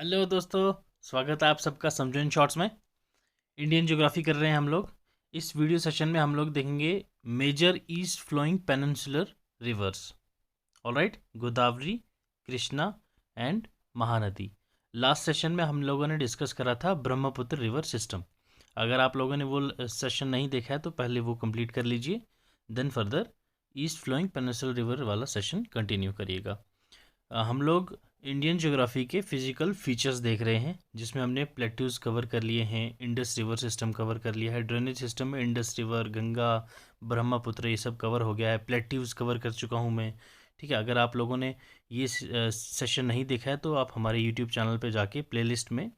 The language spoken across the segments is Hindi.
हेलो दोस्तों, स्वागत है आप सबका समझो इन शॉर्ट्स में। इंडियन ज्योग्राफी कर रहे हैं हम लोग। इस वीडियो सेशन में हम लोग देखेंगे major east flowing peninsular rivers. All right, Godavari, Krishna and Mahanadi. Last session में हम लोगों ने डिस्कस करा था ब्रह्मपुत्र रिवर सिस्टम। अगर आप लोगों ने वो सेशन नहीं देखा है तो पहले वो कंप्लीट कर लीजिए, then further east flowing peninsular river वाला सेशन कंटिन्यू करिएगा। हम लोग इंडियन ज्योग्राफी के फिजिकल फीचर्स देख रहे हैं, जिसमें हमने प्लेट्यूज कवर कर लिए हैं, इंडस रिवर सिस्टम कवर कर लिया है, ड्रेनेज सिस्टम में इंडस रिवर, गंगा, ब्रह्मपुत्र ये सब कवर हो गया है, प्लेट्यूज कवर कर चुका हूँ मैं। ठीक है, अगर आप लोगों ने ये सेशन नहीं देखा है तो आप हमारे यूट्यूब चैनल पे जाके प्लेलिस्ट में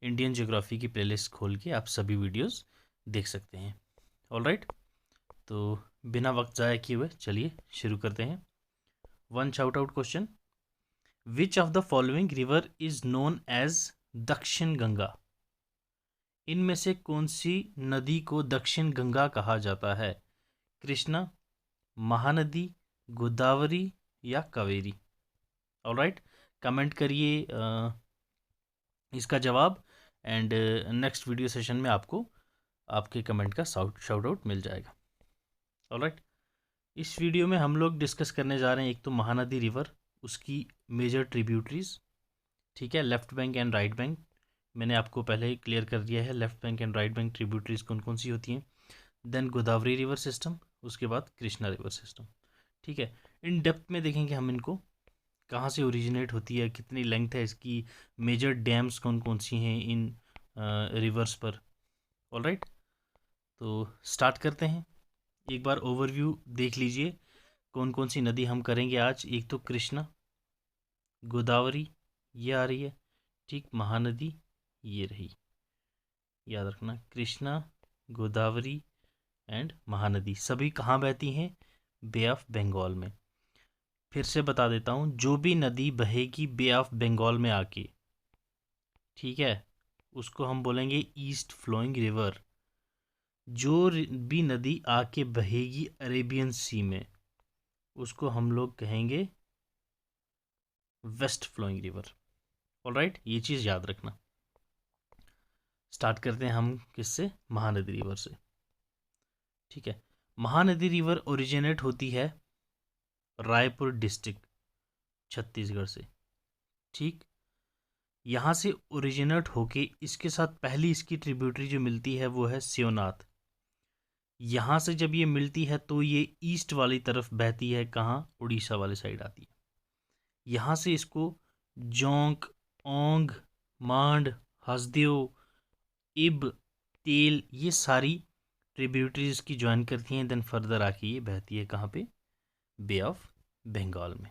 इंडियन ज्योग्राफी की प्लेलिस्ट खोल के आप सभी वीडियोज़ देख सकते हैं। ऑलराइट, तो बिना वक्त ज़ाया किए हुए चलिए शुरू करते हैं। One shout out question, which of the following river is known as Dakshin Ganga? इनमें से कौन सी नदी को दक्षिण गंगा कहा जाता है? कृष्णा, महानदी, गोदावरी या कावेरी? ऑलराइट, कमेंट करिए इसका जवाब, एंड नेक्स्ट वीडियो सेशन में आपको आपके कमेंट का शाउट आउट मिल जाएगा। ऑलराइट, इस वीडियो में हम लोग डिस्कस करने जा रहे हैं एक तो महानदी रिवर, उसकी मेजर ट्रिब्यूटरीज। ठीक है, left bank and right bank मैंने आपको पहले ही क्लियर कर दिया है, left bank and right bank tributaries कौन कौन सी होती हैं। देन गोदावरी रिवर सिस्टम, उसके बाद कृष्णा रिवर सिस्टम। ठीक है, इन डेप्थ में देखेंगे हम इनको, कहाँ से ओरिजिनेट होती है, कितनी लेंथ है इसकी, मेजर डैम्स कौन कौन सी हैं इन रिवर्स पर। ऑलराइट, तो स्टार्ट करते हैं। एक बार ओवरव्यू देख लीजिए, कौन कौन सी नदी हम करेंगे आज। एक तो कृष्णा, गोदावरी ये आ रही है, ठीक, महानदी ये रही, याद रखना, कृष्णा, गोदावरी एंड महानदी सभी कहाँ बहती हैं? बे ऑफ बंगाल में। फिर से बता देता हूँ, जो भी नदी बहेगी बे ऑफ बंगाल में आके, ठीक है, उसको हम बोलेंगे ईस्ट फ्लोइंग रिवर। जो भी नदी आके बहेगी अरेबियन सी में, उसको हम लोग कहेंगे वेस्ट फ्लोइंग रिवर। ऑलराइट, ये चीज़ याद रखना। स्टार्ट करते हैं हम किससे? महानदी रिवर से। ठीक है, महानदी रिवर ओरिजिनेट होती है रायपुर डिस्ट्रिक्ट, छत्तीसगढ़ से। ठीक, यहाँ से ओरिजिनेट होके इसके साथ पहली इसकी ट्रिब्यूटरी जो मिलती है वो है शिवनाथ। यहाँ से जब ये मिलती है तो ये ईस्ट वाली तरफ बहती है, कहाँ? उड़ीसा वाले साइड आती है। यहाँ से इसको जोंक, ओंग, मांड, हसदेव, इब, तेल ये सारी ट्रिब्यूटरीज की ज्वाइन करती हैं, देन फर्दर आके ये बहती है कहाँ पे? बे ऑफ बंगाल में।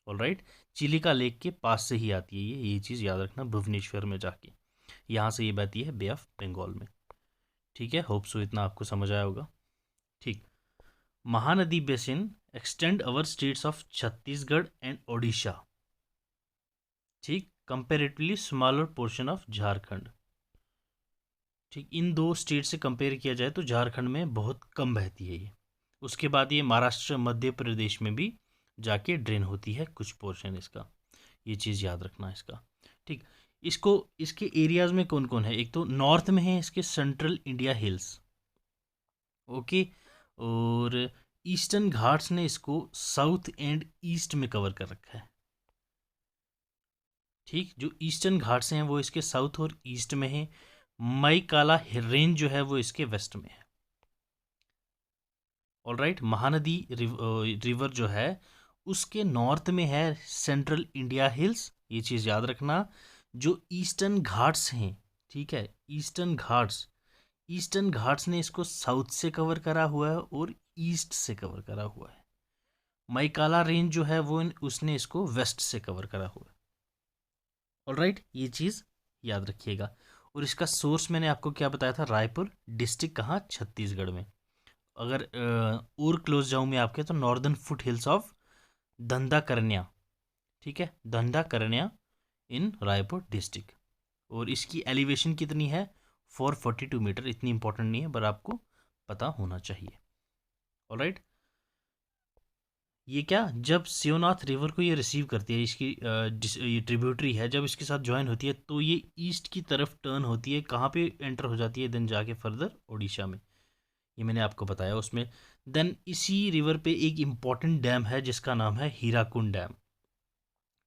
ऑलराइट, चिलिका लेक के पास से ही आती है ये चीज़ याद रखना, भुवनेश्वर में जाके यहाँ से ये बहती है बे ऑफ बंगाल में। ठीक है, होप सो इतना आपको समझ आया होगा। ठीक, Mahanadi basin extend our states of Chhattisgarh and Odisha. ठीक, comparatively smaller portion of Jharkhand. ठीक, इन दो स्टेट से कंपेयर किया जाए तो झारखंड में बहुत कम बहती है ये। उसके बाद ये महाराष्ट्र, मध्य प्रदेश में भी जाके ड्रेन होती है कुछ पोर्शन इसका, ये चीज़ याद रखना इसका। ठीक, इसको इसके एरियाज में कौन कौन है? एक तो नॉर्थ में है इसके सेंट्रल इंडिया हिल्स, ओके, और ईस्टर्न घाट्स ने इसको साउथ एंड ईस्ट में कवर कर रखा है। ठीक, जो ईस्टर्न घाट्स हैं वो इसके साउथ और ईस्ट में है। मई काला रेंज जो है वो इसके वेस्ट में है। ऑलराइट, महानदी रिवर जो है उसके नॉर्थ में है सेंट्रल इंडिया हिल्स, ये चीज़ याद रखना। जो ईस्टर्न घाट्स हैं, ठीक है, ईस्टर्न घाट्स ने इसको साउथ से कवर करा हुआ है और ईस्ट से कवर करा हुआ है। मैकाला रेंज जो है वो उसने इसको वेस्ट से कवर करा हुआ है। ऑलराइट, ये चीज़ याद रखिएगा। और इसका सोर्स मैंने आपको क्या बताया था? रायपुर डिस्ट्रिक्ट, कहाँ? छत्तीसगढ़ में। अगर और क्लोज जाऊँ मैं आपके, तो नॉर्दर्न फुट हिल्स ऑफ धंधा करन्या, ठीक है, धंधा करन्या इन रायपुर डिस्ट्रिक्ट। और इसकी एलिवेशन कितनी है? 442 मीटर। इतनी इंपॉर्टेंट नहीं है पर आपको पता होना चाहिए। ऑलराइट, ये क्या, जब शिवनाथ रिवर को ये रिसीव करती है, इसकी ये ट्रिब्यूटरी है, जब इसके साथ ज्वाइन होती है तो ये ईस्ट की तरफ टर्न होती है, कहाँ पे एंटर हो जाती है, देन जाके फर्दर उड़ीसा में, ये मैंने आपको बताया उसमें। देन इसी रिवर पे एक इम्पॉर्टेंट डैम है जिसका नाम है हीराकुंड डैम।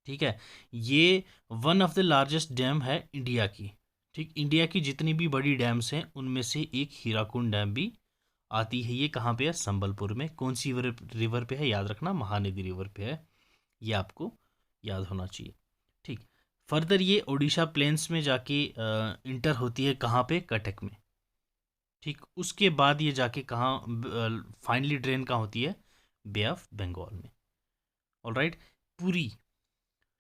ठीक है, ये one of the largest dam है इंडिया की। ठीक, इंडिया की जितनी भी बड़ी डैम्स हैं उनमें से एक हीराकुंड डैम भी आती है। ये कहाँ पे है, संबलपुर में। कौन सी रिवर पे है, याद रखना, महानदी रिवर पे है, ये आपको याद होना चाहिए। ठीक, फर्दर ये ओडिशा प्लेन्स में जाके इंटर होती है, कहाँ पे, कटक में। ठीक, उसके बाद ये जाके कहाँ फाइनली ड्रेन कहाँ होती है, बे ऑफ बंगाल में। ऑलराइट, पुरी।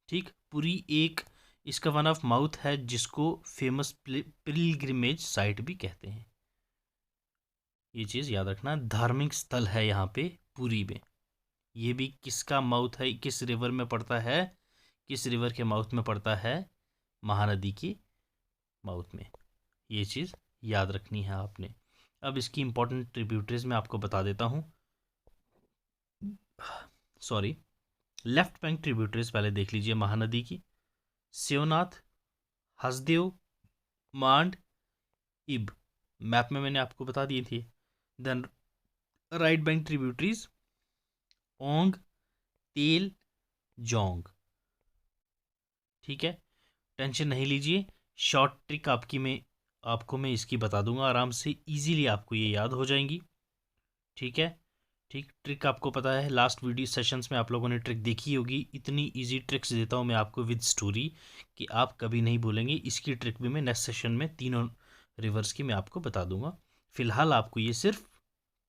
ठीक, पुरी एक इसका वन ऑफ माउथ है जिसको फेमस पिलग्रिमेज साइट भी कहते हैं। ये चीज़ याद रखना, धार्मिक स्थल है यहाँ पे पुरी में। ये भी किसका माउथ है, किस रिवर में पड़ता है, किस रिवर के माउथ में पड़ता है, महानदी की माउथ में। ये चीज़ याद रखनी है आपने। अब इसकी इंपॉर्टेंट ट्रिब्यूटरीज मैं आपको बता देता हूँ। सॉरी, लेफ्ट बैंक ट्रिब्यूटरीज पहले देख लीजिए महानदी की, शिवनाथ, हसदेव, मांड, इब, मैप में मैंने आपको बता दी थी। देन राइट बैंक ट्रिब्यूटरीज, ओंग, तेल, जोंग। ठीक है, टेंशन नहीं लीजिए, शॉर्ट ट्रिक आपको मैं इसकी बता दूंगा, आराम से इजीली आपको ये याद हो जाएंगी। ठीक है, ठीक, ट्रिक आपको पता है, लास्ट वीडियो सेशंस में आप लोगों ने ट्रिक देखी होगी। इतनी इजी ट्रिक्स देता हूँ मैं आपको विद स्टोरी कि आप कभी नहीं भूलेंगे। इसकी ट्रिक भी मैं नेक्स्ट सेशन में तीनों रिवर्स की मैं आपको बता दूंगा। फिलहाल आपको ये सिर्फ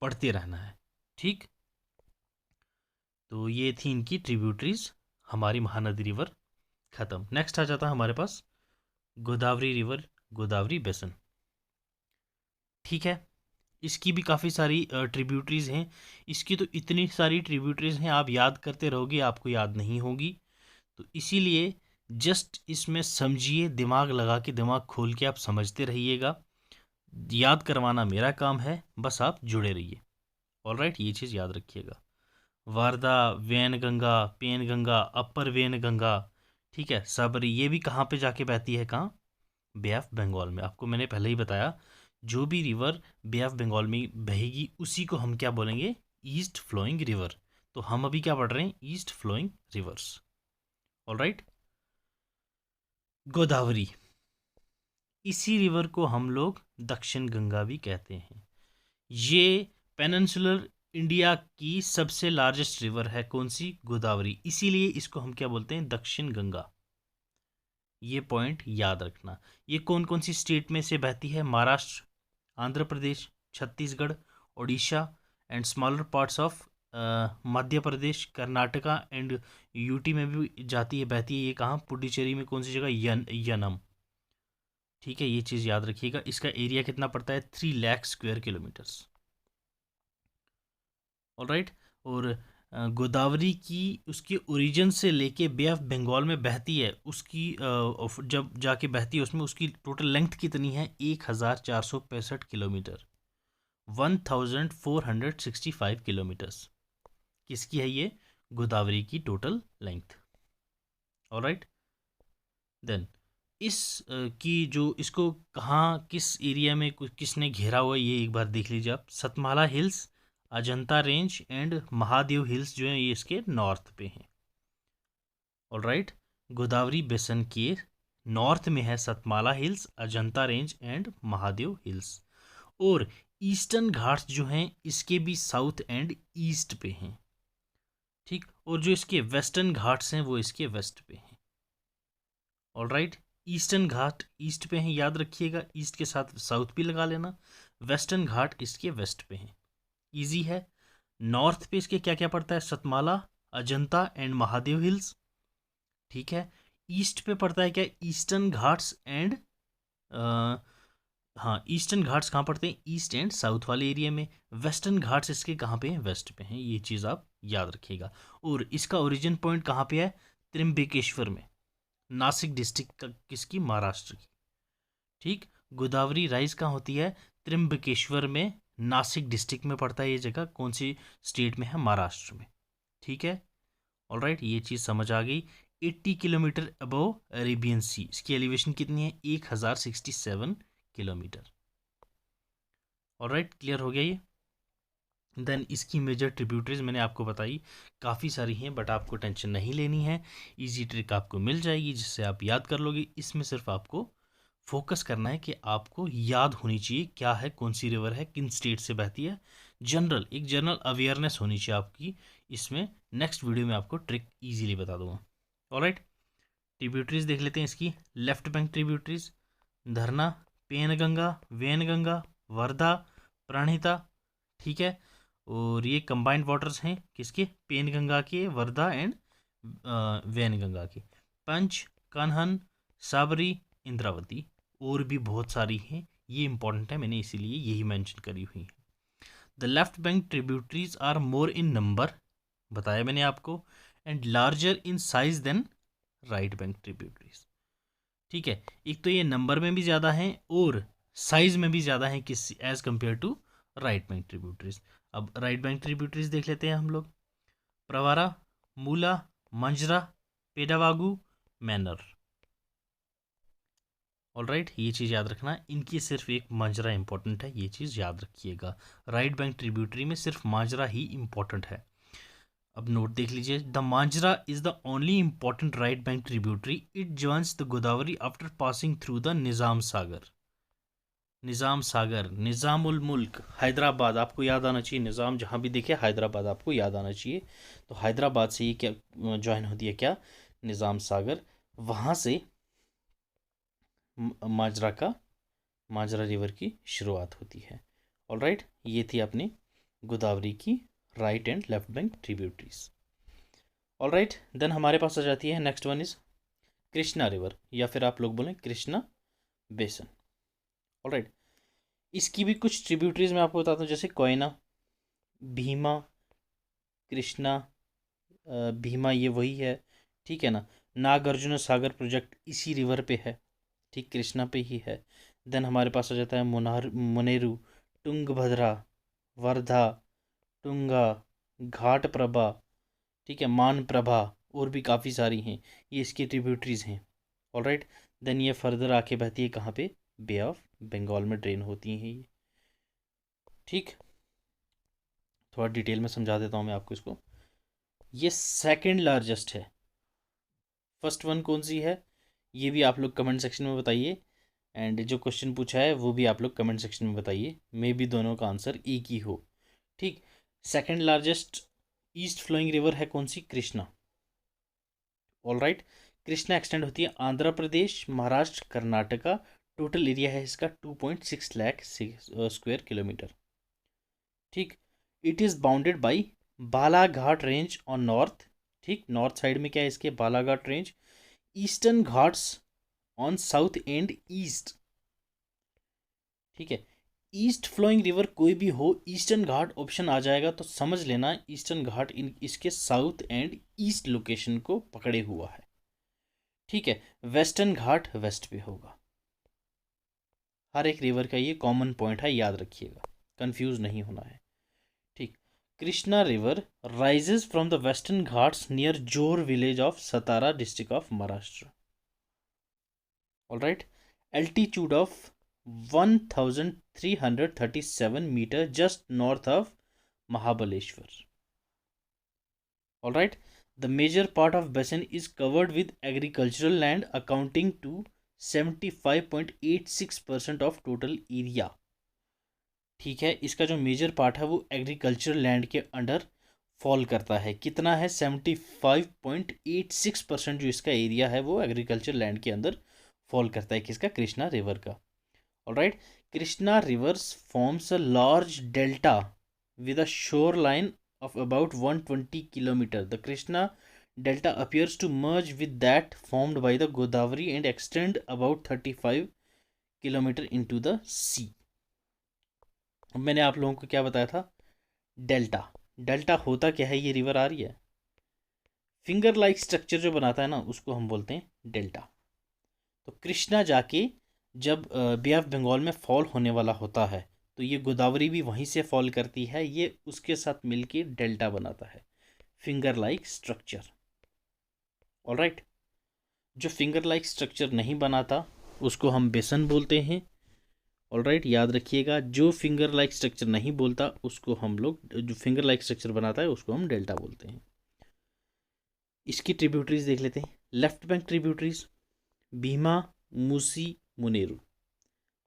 पढ़ते रहना है। ठीक, तो ये थी इनकी ट्रिब्यूटरीज, हमारी महानदी रिवर ख़त्म। नेक्स्ट आ जाता है हमारे पास गोदावरी रिवर, गोदावरी बेसन। ठीक है, इसकी भी काफ़ी सारी ट्रिब्यूटरीज़ हैं। इसकी तो इतनी सारी ट्रिब्यूटरीज़ हैं, आप याद करते रहोगे आपको याद नहीं होगी। तो इसीलिए जस्ट इसमें समझिए, दिमाग लगा के, दिमाग खोल के आप समझते रहिएगा। याद करवाना मेरा काम है, बस आप जुड़े रहिए। ऑलराइट, ये चीज़ याद रखिएगा। वारदा, वैनगंगा, पेनगंगा, अपर वैनगंगा, ठीक है, सबरी, ये भी कहाँ पे जाके बहती है, कहाँ, बे ऑफ बंगाल में। आपको मैंने पहले ही बताया, जो भी रिवर बे ऑफ बंगाल में बहेगी उसी को हम क्या बोलेंगे, ईस्ट फ्लोइंग रिवर। तो हम अभी क्या पढ़ रहे हैं, east flowing rivers. All right, Godavari, इसी रिवर को हम लोग दक्षिण गंगा भी कहते हैं। ये पेनिनसुलर इंडिया की सबसे लार्जेस्ट रिवर है, कौन सी, गोदावरी, इसीलिए इसको हम क्या बोलते हैं, दक्षिण गंगा। ये पॉइंट याद रखना। ये कौन कौन सी स्टेट में से बहती है, Maharashtra, Andhra Pradesh, Chhattisgarh, Orissa and smaller parts of Madhya Pradesh, Karnataka and UT में भी जाती है, बहती है। ये कहाँ, पुडुचेरी में, कौन सी जगह, यनम। ठीक है, ये चीज़ याद रखिएगा। इसका एरिया कितना पड़ता है, 3 लाख स्क्वायर किलोमीटर्स। ऑलराइट, और गोदावरी की उसकी ओरिजिन से लेके बे ऑफ बंगाल में बहती है, उसकी जब जाके बहती है उसमें उसकी टोटल लेंथ कितनी है, 1465 किलोमीटर, 1465 किलोमीटर्स। किसकी है ये, गोदावरी की टोटल लेंथ। ऑलराइट, देन इस की जो इसको कहाँ, किस एरिया में किसने घेरा हुआ है, ये एक बार देख लीजिए आप। Satmala hills, Ajanta range and Mahadev hills जो है ये इसके नॉर्थ पे हैं। ऑलराइट, गोदावरी बेसन के नॉर्थ में है Satmala hills, Ajanta range and Mahadev hills. और ईस्टर्न घाट्स जो हैं इसके भी साउथ एंड ईस्ट पे हैं। ठीक, और जो इसके वेस्टर्न घाट्स हैं वो इसके वेस्ट पे हैं। ऑलराइट, ईस्टर्न घाट ईस्ट पे हैं, याद रखिएगा, ईस्ट के साथ साउथ भी लगा लेना। वेस्टर्न घाट इसके वेस्ट पे हैं, इजी है। नॉर्थ पे इसके क्या क्या पड़ता है, सतमाला, अजंता एंड महादेव हिल्स। ठीक है, ईस्ट पे पड़ता है क्या, ईस्टर्न घाट्स एंड हाँ, ईस्टर्न घाट्स कहाँ पड़ते हैं, ईस्ट एंड साउथ वाले एरिया में। वेस्टर्न घाट्स इसके कहाँ पे हैं, वेस्ट पे हैं। ये चीज़ आप याद रखिएगा। और इसका ओरिजिन पॉइंट कहाँ पे है, त्र्यंबकेश्वर में, नासिक डिस्ट्रिक्ट का, किसकी, महाराष्ट्र की। ठीक, गोदावरी राइज कहाँ होती है, त्र्यंबकेश्वर में, नासिक डिस्ट्रिक्ट में पड़ता है ये जगह, कौन सी स्टेट में है, महाराष्ट्र में। ठीक है, ऑलराइट, ये चीज़ समझ आ गई। 80 किलोमीटर अबव अरेबियन सी, इसकी एलिवेशन कितनी है? 1067 किलोमीटर। ऑलराइट, क्लियर हो गया ये। देन इसकी मेजर ट्रिब्यूटरीज मैंने आपको बताई, काफ़ी सारी हैं, बट आपको टेंशन नहीं लेनी है, इजी ट्रिक आपको मिल जाएगी जिससे आप याद कर लोगे। इसमें सिर्फ आपको फोकस करना है कि आपको याद होनी चाहिए क्या है, कौन सी रिवर है, किन स्टेट से बहती है, एक जनरल अवेयरनेस होनी चाहिए आपकी। इसमें नेक्स्ट वीडियो में आपको ट्रिक इजीली बता दूंगा। ऑलराइट, ट्रिब्यूटरीज देख लेते हैं इसकी। लेफ्ट बैंक ट्रिब्यूटरीज, धरना, पेनगंगा, वेनगंगा, वर्धा, प्राणहिता, ठीक है। और ये कंबाइंड वाटर्स हैं किसके? पेनगंगा के, वर्धा एंड वैनगंगा के। पंच, कान्हन, साबरी, इंद्रावती, और भी बहुत सारी हैं, ये इंपॉर्टेंट है, मैंने इसीलिए यही मेंशन करी हुई है। The left bank tributaries are more in number, बताया मैंने आपको, and larger in size than right bank tributaries. ठीक है, एक तो ये नंबर में भी ज़्यादा हैं और साइज में भी ज़्यादा हैं किस as compare to right bank tributaries. अब राइट बैंक ट्रिब्यूटरीज देख लेते हैं हम लोग। प्रवारा, मूला, मंजरा, पेडावागु, मैनर। ऑलराइट, ये चीज़ याद रखना, इनकी सिर्फ एक मांजरा इंपॉर्टेंट है, ये चीज़ याद रखिएगा। राइट बैंक ट्रिब्यूटरी में सिर्फ मांजरा ही इंपॉर्टेंट है। अब नोट देख लीजिए, the Manjra is the only important right bank tributary, it joins the Godavari after passing through the Nizam Sagar. Nizam Sagar, Nizamul Mulk, Hyderabad, आपको याद आना चाहिए, निज़ाम जहाँ भी देखे हैदराबाद आपको याद आना चाहिए। तो हैदराबाद से ये क्या ज्वाइन होती है, क्या? निज़ाम सागर, वहाँ से माजरा रिवर की शुरुआत होती है। ऑलराइट, ये थी अपनी गोदावरी की right and left bank tributaries. All right, then हमारे पास आ जाती है next one is Krishna river, या फिर आप लोग बोलें कृष्णा बेसन। ऑलराइट, इसकी भी कुछ ट्रिब्यूटरीज मैं आपको बताता हूँ, जैसे कोयना, भीमा, कृष्णा, भीमा ये वही है, ठीक है ना। नागार्जुन सागर प्रोजेक्ट इसी रिवर पे है, ठीक, कृष्णा पे ही है। देन हमारे पास आ जाता है मुनेरू, तुंगभद्रा, वर्धा, टुंगा, घाट प्रभा, ठीक है, मान प्रभा, और भी काफ़ी सारी हैं, ये इसकी ट्रिब्यूटरीज हैं। ऑलराइट, देन ये फर्दर आके बहती है कहाँ पे? बे ऑफ बंगाल में ड्रेन होती हैं ये, ठीक। थोड़ा डिटेल में समझा देता हूँ मैं आपको इसको। ये सेकंड लार्जेस्ट है, फर्स्ट वन कौन सी है ये भी आप लोग कमेंट सेक्शन में बताइए, एंड जो क्वेश्चन पूछा है वो भी आप लोग कमेंट सेक्शन में बताइए, मे बी दोनों का आंसर एक ही हो, ठीक। Second largest east flowing river है कौन सी? कृष्णा। ऑलराइट, कृष्णा एक्सटेंड होती है आंध्र प्रदेश, महाराष्ट्र, कर्नाटका, टोटल एरिया है इसका 2.6 लाख स्क्वायर किलोमीटर, ठीक। It is bounded by Balaghat range on north, ठीक, नॉर्थ साइड में क्या है इसके? Balaghat range, eastern Ghats on south and east, ठीक है। ईस्ट फ्लोइंग रिवर कोई भी हो, ईस्टर्न घाट ऑप्शन आ जाएगा तो समझ लेना ईस्टर्न घाट इसके साउथ एंड ईस्ट लोकेशन को पकड़े हुआ है, ठीक है। वेस्टर्न घाट वेस्ट पे होगा। हर एक रिवर का ये कॉमन पॉइंट है, याद रखिएगा, कंफ्यूज नहीं होना है, ठीक। Krishna river rises from the western Ghats near Jor village of Satara, district of Maharashtra. Alright, altitude of 1337 metre just north of Mahabaleshwar. Alright, the major part of basin is covered with agricultural land accounting to 75.86% of total area. ठीक है, इसका जो मेजर पार्ट है वो एग्रीकल्चरल लैंड के अंडर फॉल करता है। कितना है? 75.86% जो इसका एरिया है वो एग्रीकल्चर लैंड के अंदर फॉल करता है, किसका? कृष्णा रिवर का। Alright, Krishna reverse forms a large delta with a shoreline of about 120 km. The Krishna delta appears to merge with that formed by the Godavari and extend about 35 km into the sea. अब मैंने आप लोगों को क्या बताया था? डेल्टा। डेल्टा होता क्या है? ये रिवर आ रही है, फिंगर लाइक स्ट्रक्चर जो बनाता है ना उसको हम बोलते हैं डेल्टा। तो कृष्णा जाके जब बे ऑफ बंगाल में फॉल होने वाला होता है तो ये गोदावरी भी वहीं से फॉल करती है, ये उसके साथ मिलके डेल्टा बनाता है। Finger like structure. ऑलराइट, जो फिंगर लाइक स्ट्रक्चर नहीं बनाता उसको हम बेसन बोलते हैं। ऑलराइट, याद रखिएगा, जो फिंगर लाइक स्ट्रक्चर नहीं बोलता उसको हम लोग, जो फिंगर लाइक स्ट्रक्चर बनाता है उसको हम डेल्टा बोलते हैं। इसकी ट्रिब्यूटरीज देख लेते हैं। Left bank tributaries Bhima, Musi, Munneru.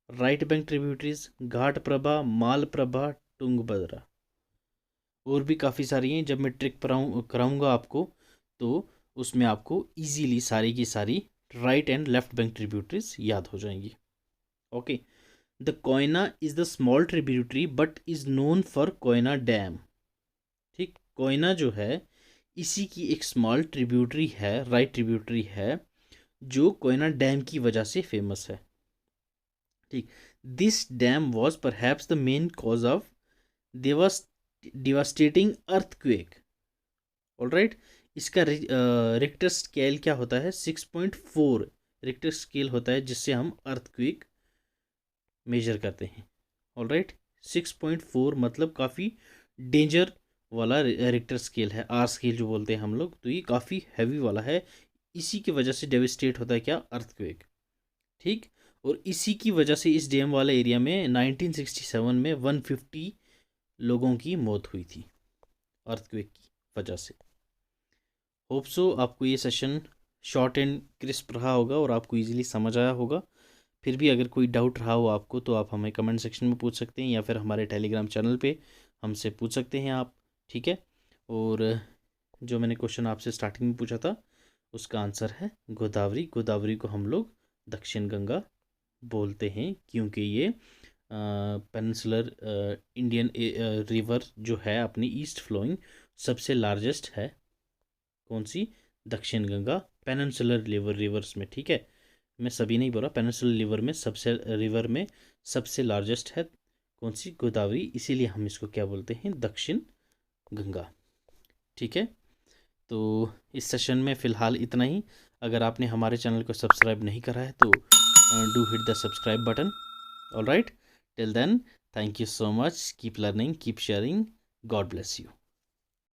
Right bank tributaries Ghataprabha, Malaprabha, Tungabhadra. और भी काफ़ी सारी हैं। जब मैं ट्रिक कराऊंगा आपको तो उसमें आपको इजीली सारी की सारी right and left bank tributaries याद हो जाएंगी। Okay, the Koyna is the small tributary but is known for Koyna dam. ठीक, कोयना जो है इसी की एक स्मॉल ट्रिब्यूटरी है, राइट ट्रिब्यूटरी है, जो कोयना डैम की वजह से फेमस है। ठीक, this dam was perhaps the main cause of devastating earthquake. Alright, इसका रिक्टर स्केल क्या होता है? 6.4 रिक्टर स्केल होता है जिससे हम अर्थक्वेक मेजर करते हैं। ऑलराइट, 6.4 मतलब काफ़ी डेंजर वाला रिक्टर स्केल है, आर स्केल जो बोलते हैं हम लोग, तो ये काफ़ी हैवी वाला है। इसी की वजह से डेविस्टेट होता है क्या? अर्थक्वेक। ठीक, और इसी की वजह से इस डैम वाले एरिया में 1967 में 150 लोगों की मौत हुई थी अर्थक्वेक की वजह से। होप सो आपको ये सेशन शॉर्ट एंड क्रिस्प रहा होगा और आपको इजीली समझ आया होगा। फिर भी अगर कोई डाउट रहा हो आपको तो आप हमें कमेंट सेक्शन में पूछ सकते हैं या फिर हमारे टेलीग्राम चैनल पे हमसे पूछ सकते हैं आप। ठीक है, और जो मैंने क्वेश्चन आपसे स्टार्टिंग में पूछा था उसका आंसर है गोदावरी। गोदावरी को हम लोग दक्षिण गंगा बोलते हैं क्योंकि ये पेनिनसुलर इंडियन रिवर जो है अपनी ईस्ट फ्लोइंग सबसे लार्जेस्ट है। कौन सी? दक्षिण गंगा पेनिनसुलर रिवर्स में। ठीक है, मैं सभी नहीं बोला, पेनिनसुलर रिवर में सबसे लार्जेस्ट है कौन सी? गोदावरी। इसीलिए हम इसको क्या बोलते हैं? दक्षिण गंगा। ठीक है, तो इस सेशन में फ़िलहाल इतना ही। अगर आपने हमारे चैनल को सब्सक्राइब नहीं करा है तो do hit the subscribe button. All right, till then, thank you so much, keep learning, keep sharing, God bless you.